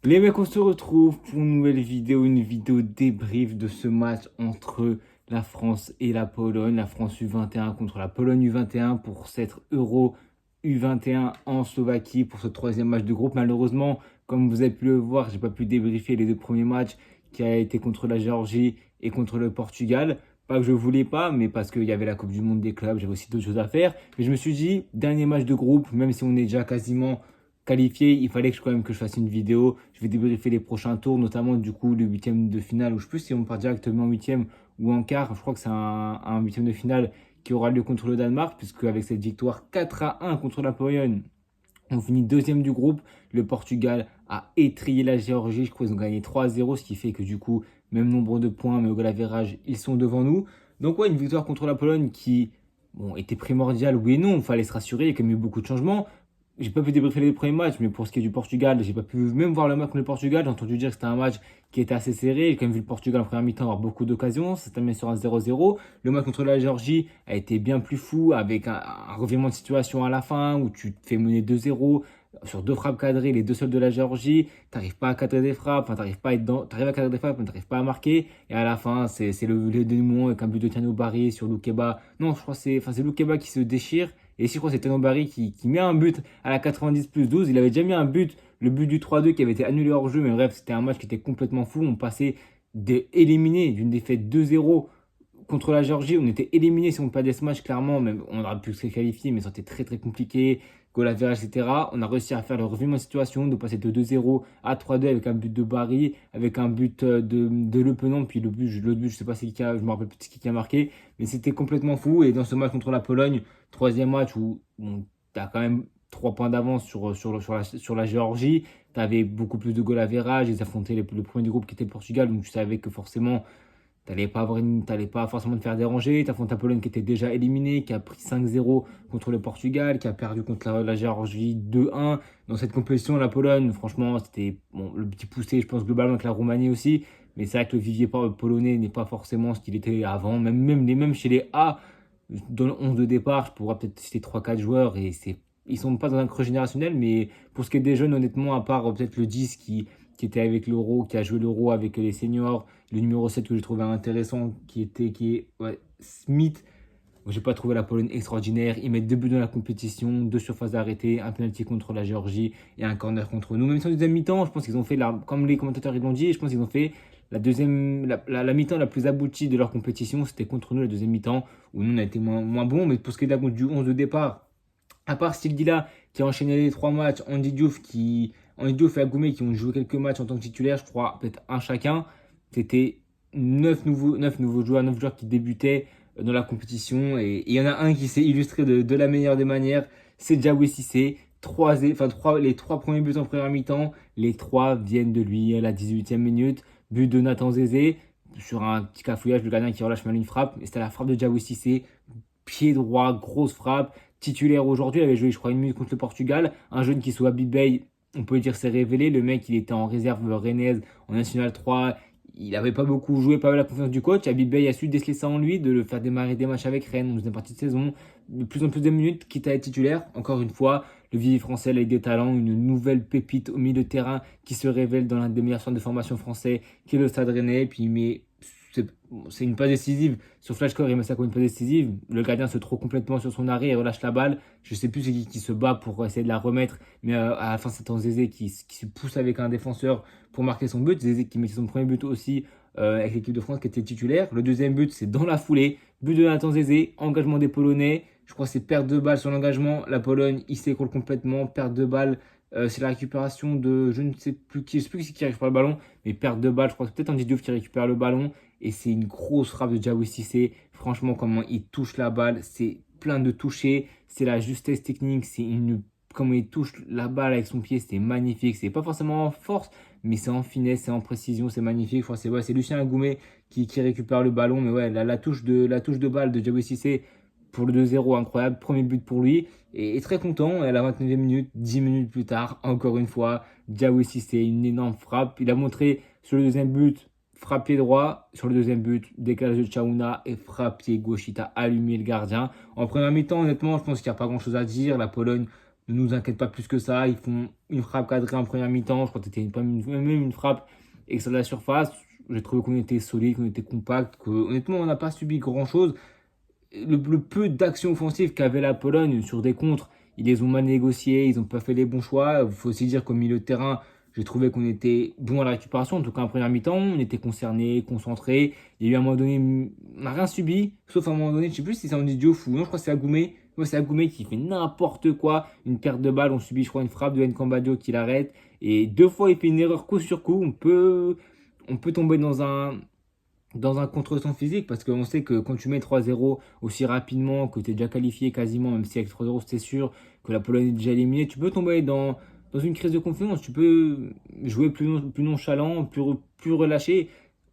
Les mecs, on se retrouve pour une vidéo débrief de ce match entre la France et la Pologne. La France U21 contre la Pologne U21 pour cette Euro U21 en Slovaquie pour ce troisième match de groupe. Malheureusement, comme vous avez pu le voir, j'ai pas pu débriefer les deux premiers matchs qui a été contre la Géorgie et contre le Portugal. Pas que je voulais pas, mais parce qu'il y avait la Coupe du Monde des clubs, j'avais aussi d'autres choses à faire. Mais je me suis dit, dernier match de groupe, même si on est déjà quasiment qualifié, il fallait quand même que je fasse une vidéo. Je vais débriefer les prochains tours, notamment du coup le huitième de finale, ou je sais plus si on part directement en huitième ou en quart. Je crois que c'est un huitième de finale qui aura lieu contre le Danemark, puisque avec cette victoire 4-1 contre la Pologne, on finit deuxième du groupe. Le Portugal a étrillé la Géorgie. Je crois qu'ils ont gagné 3-0, ce qui fait que du coup, même nombre de points, mais au goal average, ils sont devant nous. Donc ouais, une victoire contre la Pologne qui était primordiale, oui et non. Il fallait se rassurer, il y a quand même eu beaucoup de changements. J'ai pas pu débriefer les premiers matchs, mais pour ce qui est du Portugal, j'ai pas pu même voir le match contre le Portugal. J'ai entendu dire que c'était un match qui était assez serré. J'ai quand même vu le Portugal en première mi-temps avoir beaucoup d'occasions. Ça terminé sur un 0-0. Le match contre la Géorgie a été bien plus fou avec un revirement de situation à la fin où tu te fais mener 2-0 sur deux frappes cadrées, les deux seuls de la Géorgie. T'arrives pas à cadrer des frappes, enfin, t'arrives pas à être dans, t'arrives à cadrer des frappes, mais t'arrives pas à marquer. Et à la fin, c'est le dénouement avec un but de Tiano Barry sur Loukeba. Non, je crois que c'est Loukeba qui se déchire. Et si je crois que c'est Tiano Barry qui met un but à la 90 plus 12. Il avait déjà mis un but, le but du 3-2 qui avait été annulé hors jeu. Mais bref, c'était un match qui était complètement fou. On passait éliminé d'une défaite 2-0 contre la Géorgie. On était éliminé si on perdait ce match, clairement. Même, on aurait pu se qualifier, mais c'était très très compliqué. Goal average, etc. On a réussi à faire le revirement de situation, de passer de 2-0 à 3-2 avec un but de Barry, avec un but de Le Penant, puis l'autre but, je sais pas c'est qui a, je me rappelle plus qui a marqué, mais c'était complètement fou. Et dans ce match contre la Pologne, troisième match où tu as quand même 3 points d'avance sur la Géorgie, tu avais beaucoup plus de goal average, ils affrontaient le premier du groupe qui était le Portugal, donc tu savais que forcément t'allais pas forcément te faire déranger. T'affrontes la Pologne qui était déjà éliminée, qui a pris 5-0 contre le Portugal, qui a perdu contre la Géorgie 2-1. Dans cette compétition, la Pologne, franchement, c'était bon, le petit poussé, je pense, globalement avec la Roumanie aussi. Mais c'est vrai que le vivier polonais n'est pas forcément ce qu'il était avant. Même chez les A, dans le 11 de départ, je pourrais peut-être citer 3-4 joueurs et ils sont pas dans un creux générationnel. Mais pour ce qui est des jeunes, honnêtement, à part peut-être le 10 qui était avec l'Euro, qui a joué l'Euro avec les seniors, le numéro 7 que j'ai trouvé intéressant, qui est ouais, Smith. J'ai pas trouvé la Pologne extraordinaire. Ils mettent deux buts dans la compétition, deux surfaces arrêtées, un penalty contre la Géorgie et un corner contre nous. Même si en deuxième mi-temps, je pense qu'ils ont fait, comme les commentateurs ils l'ont dit, je pense qu'ils ont fait la mi-temps la plus aboutie de leur compétition. C'était contre nous la deuxième mi-temps, où nous on a été moins bons. Mais pour ce qui est du 11 de départ, à part Sildila qui a enchaîné les trois matchs, Andy Diouf et Agoumé qui ont joué quelques matchs en tant que titulaire, je crois peut-être un chacun, c'était 9 joueurs qui débutaient dans la compétition. Et il y en a un qui s'est illustré de la meilleure des manières, c'est Diaby Cissé. Les trois premiers buts en première mi-temps, les trois viennent de lui à la 18e minute. But de Nathan Zézé sur un petit cafouillage, le gardien qui relâche mal une frappe. Et c'était la frappe de Diaby Cissé, pied droit, grosse frappe. Titulaire aujourd'hui, il avait joué, je crois, une minute contre le Portugal. Un jeune qui soit Habib Bey, on peut dire, s'est révélé. Le mec, il était en réserve rennaise en National 3. Il n'avait pas beaucoup joué, pas eu la confiance du coach. Habib Bey a su déceler ça en lui, de le faire démarrer des matchs avec Rennes en deuxième partie de saison. De plus en plus de minutes, quitte à être titulaire. Encore une fois, le vivier français avec des talents, une nouvelle pépite au milieu de terrain qui se révèle dans l'un des meilleurs centres de formation français, qui est le Stade Rennais. Puis, mais c'est une passe décisive. Sur Flashcore, il met ça comme une passe décisive. Le gardien se trouve complètement sur son arrêt et relâche la balle. Je sais plus c'est qui se bat pour essayer de la remettre. Mais à la fin, c'est un Zézé qui se pousse avec un défenseur pour marquer son but. Zézé qui mettait son premier but aussi avec l'équipe de France qui était titulaire. Le deuxième but, c'est dans la foulée. But de Nathan Zézé, engagement des Polonais. Je crois que c'est perte de balle sur l'engagement. La Pologne, il s'écroule complètement. Perte de balle. C'est la récupération de je ne sais plus qui, je sais plus qui récupère le ballon, mais perte de balle. Je crois que c'est peut-être un Diouf qui récupère le ballon. Et c'est une grosse frappe de Diaby Cissé. Franchement, comment il touche la balle, c'est plein de toucher. C'est la justesse technique, comment il touche la balle avec son pied, c'est magnifique. C'est pas forcément en force, mais c'est en finesse, c'est en précision, c'est magnifique. Je crois que c'est Lucien Agoumé qui récupère le ballon. Mais ouais, la touche de balle de Diaby Cissé pour le 2-0, incroyable. Premier but pour lui. Et très content. Et à la 29e minute, 10 minutes plus tard, encore une fois, Diaby Cissé, une énorme frappe. Il a montré sur le deuxième but frappe pied droit sur le deuxième but, décalage de Chaouna et frappe pied gauche. Il a allumé le gardien. En première mi-temps, honnêtement, je pense qu'il n'y a pas grand-chose à dire. La Pologne ne nous inquiète pas plus que ça. Ils font une frappe cadrée en première mi-temps. Je crois que c'était même une frappe extérieure de la surface. J'ai trouvé qu'on était solide, qu'on était compact, que honnêtement, on n'a pas subi grand-chose. Le peu d'actions offensives qu'avait la Pologne sur des contres, ils les ont mal négociés, ils n'ont pas fait les bons choix. Il faut aussi dire qu'au milieu de terrain, j'ai trouvé qu'on était bon à la récupération. En tout cas, en première mi-temps, on était concerné, concentré. Il y a eu un moment donné, on n'a rien subi, sauf à un moment donné, je ne sais plus si c'est un idiot fou. Non, je crois que c'est Agoumé. Ouais, c'est Agoumé qui fait n'importe quoi. Une perte de balle, on subit, je crois, une frappe de Nkambadio qui l'arrête. Et deux fois, il fait une erreur coup sur coup. On peut tomber dans un contre-temps physique parce qu'on sait que quand tu mets 3-0 aussi rapidement, que tu es déjà qualifié quasiment, même si avec 3-0 c'était sûr, que la Pologne est déjà éliminée, tu peux tomber dans une crise de confiance, tu peux jouer plus nonchalant, plus relâché.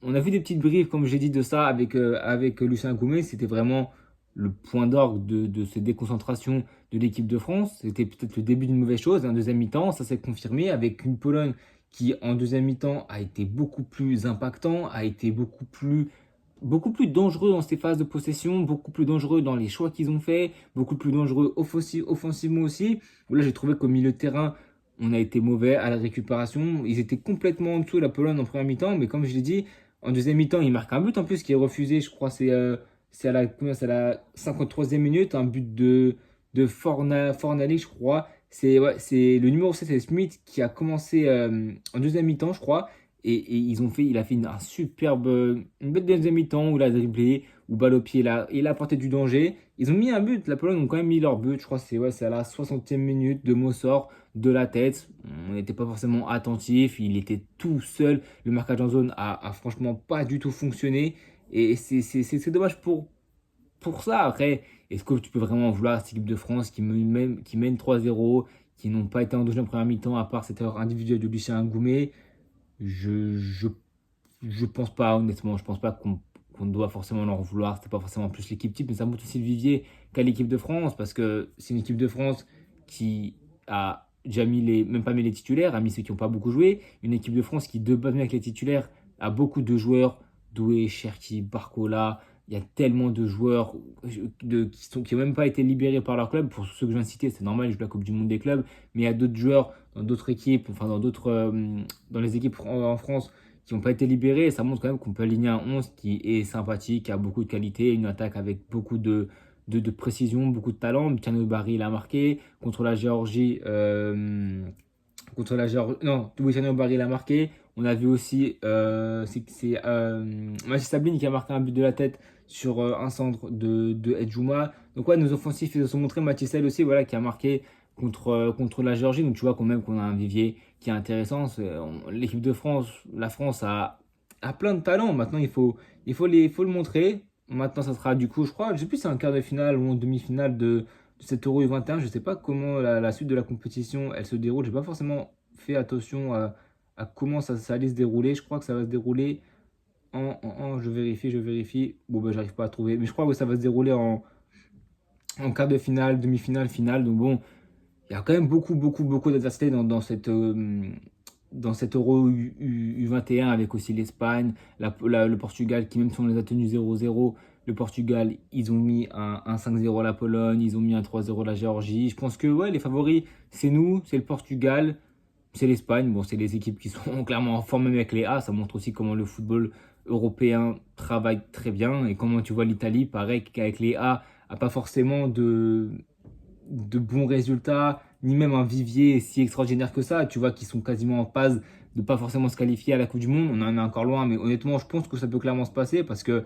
On a vu des petites briefs, comme j'ai dit, de ça avec Lucien Goumet, c'était vraiment le point d'orgue de ces déconcentrations de l'équipe de France. C'était peut-être le début d'une mauvaise chose. En deuxième mi-temps, ça s'est confirmé avec une Pologne qui en deuxième mi-temps a été beaucoup plus impactant, a été beaucoup plus dangereux dans ses phases de possession, beaucoup plus dangereux dans les choix qu'ils ont faits, beaucoup plus dangereux offensivement aussi. Là, j'ai trouvé qu'au milieu de terrain, on a été mauvais à la récupération. Ils étaient complètement en dessous de la Pologne en première mi-temps, mais comme je l'ai dit, en deuxième mi-temps, ils marquent un but en plus qui est refusé, je crois, c'est à la 53e minute, un but de Fornali, je crois. C'est le numéro 7, c'est Smith, qui a commencé en deuxième mi-temps, je crois. Et il a fait une belle deuxième mi-temps où il a dribblé, où balle au pied, il a apporté du danger. Ils ont mis un but, la Pologne ont quand même mis leur but. Je crois que c'est à la 60e minute de Mossor de la tête. On n'était pas forcément attentif, il était tout seul. Le marquage en zone a franchement pas du tout fonctionné. Et c'est dommage pour ça. Après, est-ce que tu peux vraiment vouloir cette équipe de France qui mène 3-0, qui n'ont pas été endogés en première mi-temps, à part cette erreur individuelle de Lucien Goumet? Je, je, je pense pas, honnêtement. Je pense pas qu'on doit forcément leur vouloir. C'était pas forcément plus l'équipe type, mais ça montre aussi le vivier qu'a l'équipe de France, parce que c'est une équipe de France qui a déjà même pas mis les titulaires, a mis ceux qui n'ont pas beaucoup joué. Une équipe de France qui, de base, avec les titulaires, a beaucoup de joueurs, Doué, Cherki, Barcola. Il y a tellement de joueurs qui n'ont même pas été libérés par leur club. Pour ceux que je viens de citer, c'est normal, ils jouent la Coupe du Monde des clubs. Mais il y a d'autres joueurs dans d'autres équipes, enfin dans les équipes en France qui n'ont pas été libérés. Et ça montre quand même qu'on peut aligner un 11 qui est sympathique, qui a beaucoup de qualité, une attaque avec beaucoup de précision, beaucoup de talent. Tiano Barry, il a marqué. Contre la Géorgie, non, Luciano Barry l'a marqué. On a vu aussi Mathis Sablin qui a marqué un but de la tête sur un centre de Edjouma. Donc ouais, nos offensifs ils se sont montrés. Mathis Sell aussi, voilà, qui a marqué contre la Géorgie. Donc tu vois quand même qu'on a un vivier qui est intéressant. L'équipe de France, la France a plein de talents. Maintenant il faut le montrer. Maintenant ça sera du coup, je crois, je sais plus si c'est un quart de finale ou en demi-finale de cet Euro U21. Je ne sais pas comment la suite de la compétition elle se déroule. Je n'ai pas forcément fait attention à comment ça allait se dérouler. Je crois que ça va se dérouler je vérifie. Bon, ben, j'arrive pas à trouver. Mais je crois que ça va se dérouler en quart de finale, demi-finale, finale. Donc bon, il y a quand même beaucoup, beaucoup, beaucoup d'adversité dans cet Euro U21 avec aussi l'Espagne, le Portugal qui, même si on les a tenus 0-0, le Portugal, ils ont mis un 5-0 à la Pologne, ils ont mis un 3-0 à la Géorgie. Je pense que ouais, les favoris, c'est nous, c'est le Portugal, c'est l'Espagne. Bon, c'est les équipes qui sont clairement en forme même avec les A. Ça montre aussi comment le football européen travaille très bien. Et comment tu vois l'Italie, pareil qu'avec les A pas forcément de bons résultats, ni même un vivier si extraordinaire que ça. Tu vois qu'ils sont quasiment en phase de pas forcément se qualifier à la Coupe du Monde. On en est encore loin, mais honnêtement, je pense que ça peut clairement se passer parce que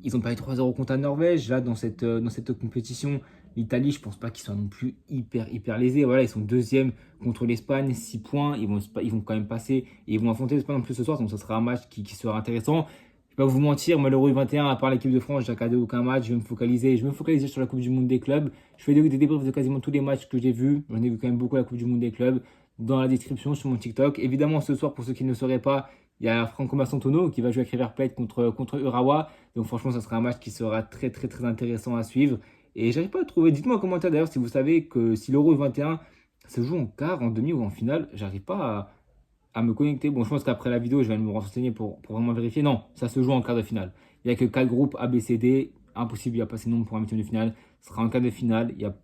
ils ont pas eu 3-0 contre la Norvège. Là, dans cette compétition, l'Italie, je pense pas qu'ils soient non plus hyper lésés. Voilà, ils sont deuxième contre l'Espagne, 6 points. Ils vont quand même passer et ils vont affronter l'Espagne en plus ce soir. Donc, ça sera un match qui sera intéressant. Je vais pas vous mentir, moi, l'Euro 21, à part l'équipe de France, j'ai regardé aucun match. Je vais me focaliser sur la Coupe du Monde des clubs. Je fais des débriefs de quasiment tous les matchs que j'ai vus. J'en ai vu quand même beaucoup à la Coupe du Monde des clubs dans la description sur mon TikTok. Évidemment, ce soir, pour ceux qui ne le sauraient pas, il y a Franco Massantono qui va jouer avec River Plate contre Urawa. Donc franchement, ça sera un match qui sera très très très intéressant à suivre. Et j'arrive pas à trouver. Dites-moi en commentaire d'ailleurs si vous savez que si l'Euro 21 se joue en quart, en demi ou en finale, j'arrive pas à me connecter. Bon, je pense qu'après la vidéo, je vais me renseigner pour vraiment vérifier. Non, ça se joue en quart de finale. Il n'y a que 4 groupes A, B, C, D. Impossible, il n'y a pas ces nombres pour un huitième de finale. Ce sera en quart de finale. Il n'y a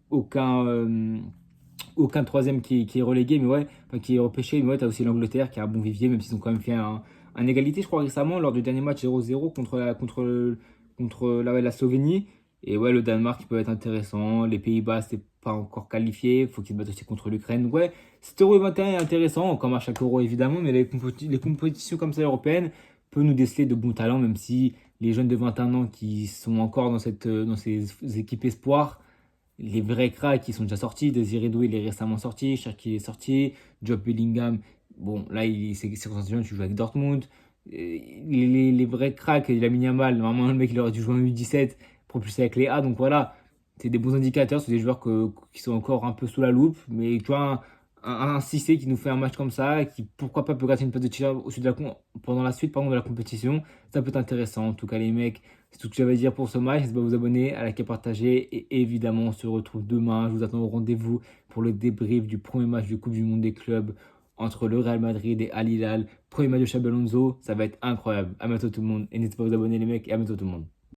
aucun troisième qui est relégué, mais ouais, enfin, qui est repêché. Mais ouais, t'as aussi l'Angleterre qui a un bon vivier, même s'ils ont quand même fait un égalité, je crois, récemment, lors du dernier match 0-0 contre la Slovénie. Et ouais, le Danemark qui peut être intéressant. Les Pays-Bas, c'est pas encore qualifié. Faut qu'ils se battent aussi contre l'Ukraine. Donc ouais, cet Euro 21 est intéressant, comme à chaque Euro évidemment, mais les compétitions comme ça européennes peuvent nous déceler de bons talents, même si les jeunes de 21 ans qui sont encore dans ces équipes espoirs, les vrais cracks qui sont déjà sortis. Désiré Doué, il est récemment sorti. Cherki est sorti. Job Bellingham, bon, là, c'est constitutionnel, tu joues avec Dortmund. Les vrais cracks, il a mis Yamal. Normalement, le mec, il aurait dû jouer en U17, propulsé avec les A. Donc voilà, c'est des bons indicateurs. C'est des joueurs qui sont encore un peu sous la loupe. Mais tu vois, un Cissé qui nous fait un match comme ça, qui pourquoi pas peut gratter une place de tir pendant la suite pardon, de la compétition, ça peut être intéressant. En tout cas, les mecs, c'est tout ce que j'avais à dire pour ce match. N'hésitez pas à vous abonner, à liker, partager. Et évidemment, on se retrouve demain. Je vous attends au rendez-vous pour le débrief du premier match de Coupe du Monde des clubs entre le Real Madrid et Al Hilal. Premier match de Xabi Alonso, ça va être incroyable. À bientôt tout le monde. Et n'hésitez pas à vous abonner les mecs et à bientôt tout le monde.